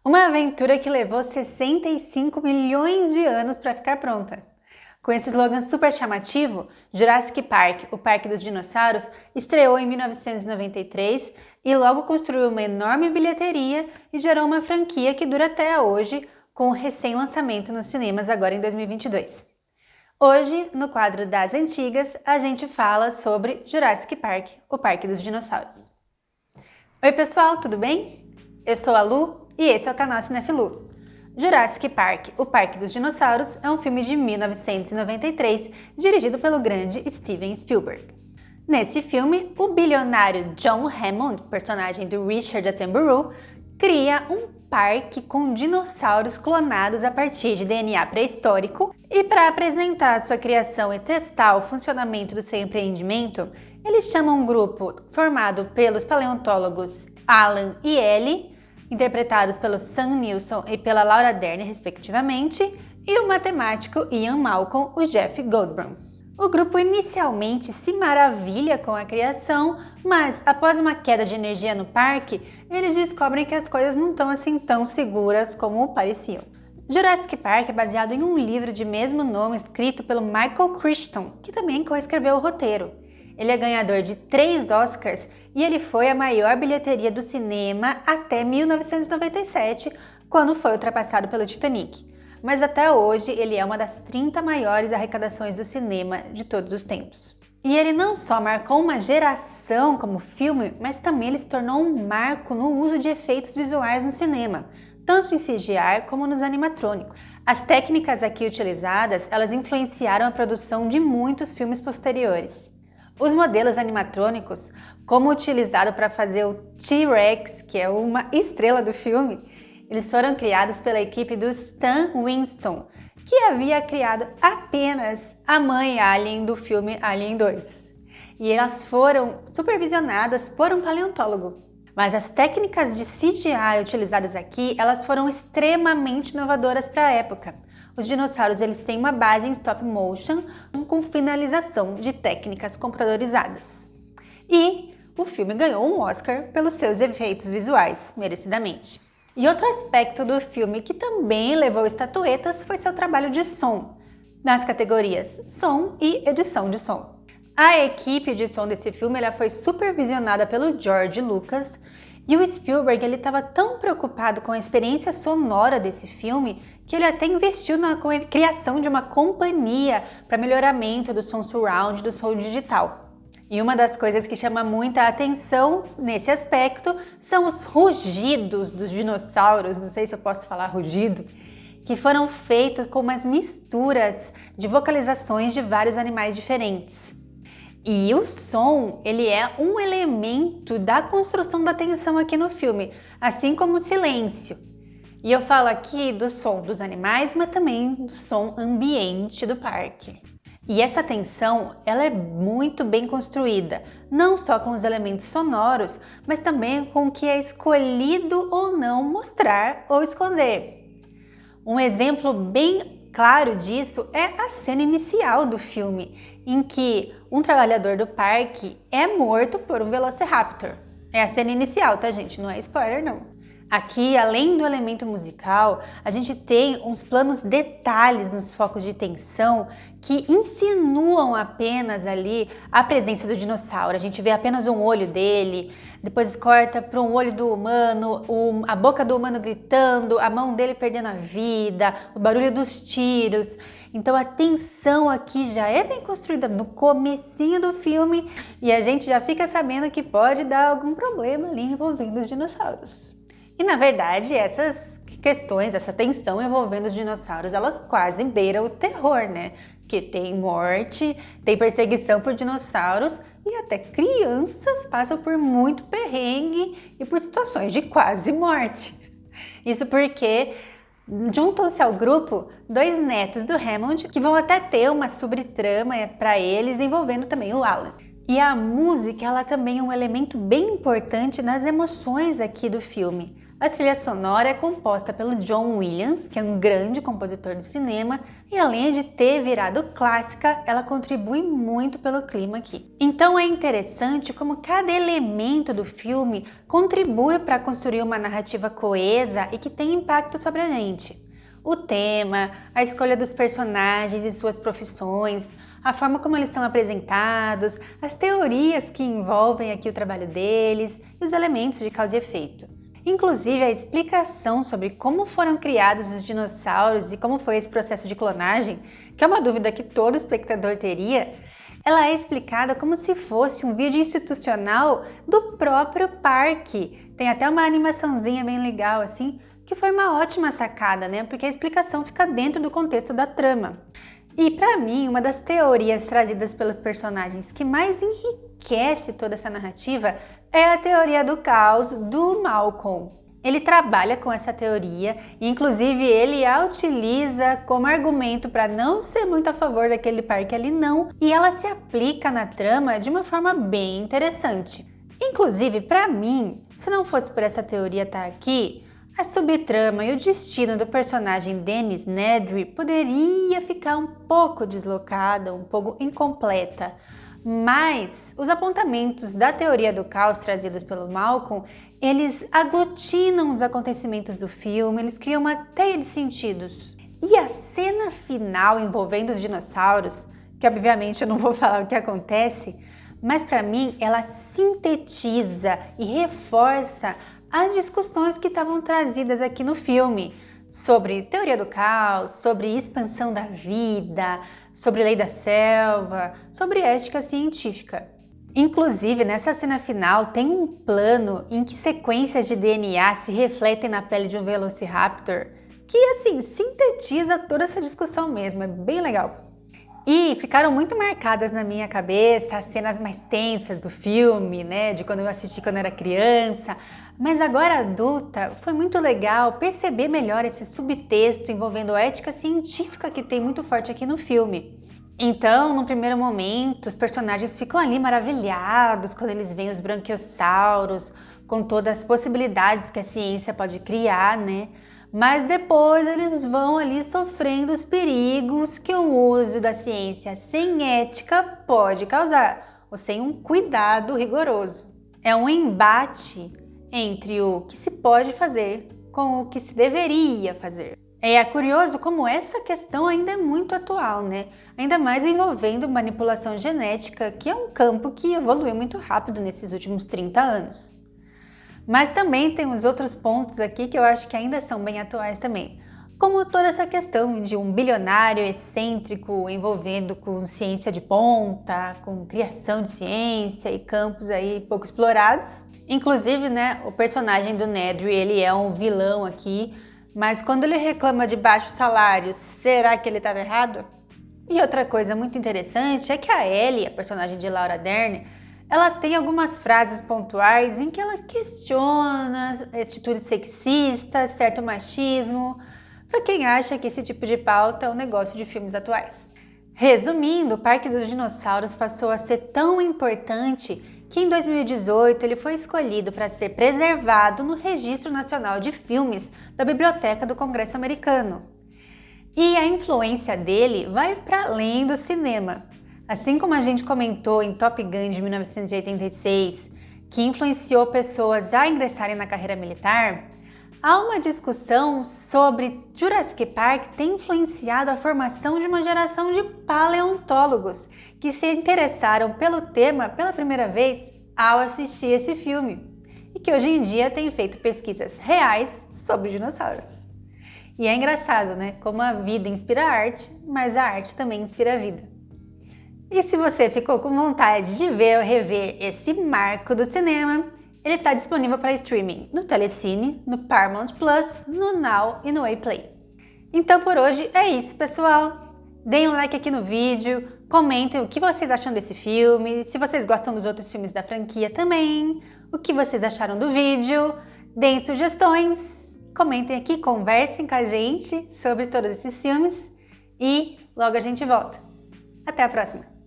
Uma aventura que levou 65 milhões de anos para ficar pronta. Com esse slogan super chamativo, Jurassic Park, o Parque dos Dinossauros, estreou em 1993 e logo construiu uma enorme bilheteria e gerou uma franquia que dura até hoje, com o recém-lançamento nos cinemas agora em 2022. Hoje, no quadro das antigas, a gente fala sobre Jurassic Park, o Parque dos Dinossauros. Oi pessoal, tudo bem? Eu sou a Lu e esse é o canal Cinefilu. Jurassic Park, o Parque dos Dinossauros é um filme de 1993 dirigido pelo grande Steven Spielberg. Nesse filme, o bilionário John Hammond, personagem do Richard Attenborough, cria um parque com dinossauros clonados a partir de DNA pré-histórico e para apresentar sua criação e testar o funcionamento do seu empreendimento, ele chama um grupo formado pelos paleontólogos Alan e Ellie, interpretados pelo Sam Nilsson e pela Laura Dern, respectivamente, e o matemático Ian Malcolm, o Jeff Goldblum. O grupo inicialmente se maravilha com a criação, mas após uma queda de energia no parque, eles descobrem que as coisas não estão assim tão seguras como pareciam. Jurassic Park é baseado em um livro de mesmo nome escrito pelo Michael Crichton, que também coescreveu o roteiro. Ele é ganhador de 3 Oscars e ele foi a maior bilheteria do cinema até 1997, quando foi ultrapassado pelo Titanic. Mas até hoje ele é uma das 30 maiores arrecadações do cinema de todos os tempos. E ele não só marcou uma geração como filme, mas também ele se tornou um marco no uso de efeitos visuais no cinema, tanto em CGI como nos animatrônicos. As técnicas aqui utilizadas, elas influenciaram a produção de muitos filmes posteriores. Os modelos animatrônicos, como utilizado para fazer o T-Rex, que é uma estrela do filme, eles foram criados pela equipe do Stan Winston, que havia criado apenas a mãe Alien do filme Alien 2. E elas foram supervisionadas por um paleontólogo. Mas as técnicas de CGI utilizadas aqui, elas foram extremamente inovadoras para a época. Os dinossauros eles têm uma base em stop motion com finalização de técnicas computadorizadas. E o filme ganhou um Oscar pelos seus efeitos visuais, merecidamente. E outro aspecto do filme que também levou estatuetas foi seu trabalho de som, nas categorias som e edição de som. A equipe de som desse filme ela foi supervisionada pelo George Lucas e o Spielberg estava tão preocupado com a experiência sonora desse filme que ele até investiu na criação de uma companhia para melhoramento do som surround, do som digital. E uma das coisas que chama muita atenção nesse aspecto são os rugidos dos dinossauros, não sei se eu posso falar rugido, que foram feitos com umas misturas de vocalizações de vários animais diferentes. E o som, ele é um elemento da construção da tensão aqui no filme, assim como o silêncio. E eu falo aqui do som dos animais, mas também do som ambiente do parque. E essa tensão, ela é muito bem construída, não só com os elementos sonoros, mas também com o que é escolhido ou não mostrar ou esconder. Um exemplo bem claro disso é a cena inicial do filme, em que um trabalhador do parque é morto por um Velociraptor. É a cena inicial, tá gente? Não é spoiler não. Aqui, além do elemento musical, a gente tem uns planos detalhes nos focos de tensão que insinuam apenas ali a presença do dinossauro. A gente vê apenas um olho dele, depois corta para um olho do humano, a boca do humano gritando, a mão dele perdendo a vida, o barulho dos tiros. Então a tensão aqui já é bem construída no comecinho do filme e a gente já fica sabendo que pode dar algum problema ali envolvendo os dinossauros. E na verdade essas questões, essa tensão envolvendo os dinossauros, elas quase beiram o terror, né? Porque tem morte, tem perseguição por dinossauros e até crianças passam por muito perrengue e por situações de quase morte. Isso porque juntam-se ao grupo 2 netos do Hammond que vão até ter uma subtrama para eles envolvendo também o Alan. E a música, ela também é um elemento bem importante nas emoções aqui do filme. A trilha sonora é composta pelo John Williams, que é um grande compositor de cinema, e além de ter virado clássica, ela contribui muito pelo clima aqui. Então é interessante como cada elemento do filme contribui para construir uma narrativa coesa e que tem impacto sobre a gente. O tema, a escolha dos personagens e suas profissões, a forma como eles são apresentados, as teorias que envolvem aqui o trabalho deles e os elementos de causa e efeito. Inclusive, a explicação sobre como foram criados os dinossauros e como foi esse processo de clonagem, que é uma dúvida que todo espectador teria, ela é explicada como se fosse um vídeo institucional do próprio parque. Tem até uma animaçãozinha bem legal assim, que foi uma ótima sacada, né? Porque a explicação fica dentro do contexto da trama. E para mim, uma das teorias trazidas pelos personagens que mais enriquece toda essa narrativa é a teoria do caos do Malcolm. Ele trabalha com essa teoria e inclusive ele a utiliza como argumento para não ser muito a favor daquele parque ali não, e ela se aplica na trama de uma forma bem interessante. Inclusive, para mim, se não fosse por essa teoria estar aqui, a subtrama e o destino do personagem Dennis Nedry poderia ficar um pouco deslocada, um pouco incompleta. Mas os apontamentos da teoria do caos trazidos pelo Malcolm, eles aglutinam os acontecimentos do filme, eles criam uma teia de sentidos. E a cena final envolvendo os dinossauros, que obviamente eu não vou falar o que acontece, mas para mim ela sintetiza e reforça as discussões que estavam trazidas aqui no filme sobre teoria do caos, sobre expansão da vida, sobre lei da selva, sobre ética científica. Inclusive, nessa cena final tem um plano em que sequências de DNA se refletem na pele de um Velociraptor, que assim, sintetiza toda essa discussão mesmo, é bem legal. E ficaram muito marcadas na minha cabeça as cenas mais tensas do filme, né, de quando eu assisti quando era criança, mas agora adulta foi muito legal perceber melhor esse subtexto envolvendo a ética científica que tem muito forte aqui no filme. Então, no primeiro momento, os personagens ficam ali maravilhados quando eles veem os branquiossauros, com todas as possibilidades que a ciência pode criar, né? Mas depois eles vão ali sofrendo os perigos que o uso da ciência sem ética pode causar, ou sem um cuidado rigoroso. É um embate entre o que se pode fazer com o que se deveria fazer. É curioso como essa questão ainda é muito atual, né? Ainda mais envolvendo manipulação genética, que é um campo que evoluiu muito rápido nesses últimos 30 anos. Mas também tem os outros pontos aqui que eu acho que ainda são bem atuais também, como toda essa questão de um bilionário excêntrico envolvendo com ciência de ponta, com criação de ciência e campos aí pouco explorados. Inclusive, né, o personagem do Nedry, ele é um vilão aqui, mas quando ele reclama de baixos salários, será que ele estava errado? E outra coisa muito interessante é que a Ellie, a personagem de Laura Dern, ela tem algumas frases pontuais em que ela questiona atitudes sexistas, certo machismo, para quem acha que esse tipo de pauta é um negócio de filmes atuais. Resumindo, o Parque dos Dinossauros passou a ser tão importante que em 2018 ele foi escolhido para ser preservado no Registro Nacional de Filmes da Biblioteca do Congresso Americano. E a influência dele vai para além do cinema. Assim como a gente comentou em Top Gun de 1986, que influenciou pessoas a ingressarem na carreira militar, há uma discussão sobre Jurassic Park ter influenciado a formação de uma geração de paleontólogos que se interessaram pelo tema pela primeira vez ao assistir esse filme e que hoje em dia têm feito pesquisas reais sobre dinossauros. E é engraçado, né? Como a vida inspira a arte, mas a arte também inspira a vida. E se você ficou com vontade de ver ou rever esse marco do cinema, ele está disponível para streaming no Telecine, no Paramount Plus, no Now e no Play. Então por hoje é isso, pessoal. Deem um like aqui no vídeo, comentem o que vocês acham desse filme, se vocês gostam dos outros filmes da franquia também, o que vocês acharam do vídeo, deem sugestões, comentem aqui, conversem com a gente sobre todos esses filmes e logo a gente volta. Até a próxima!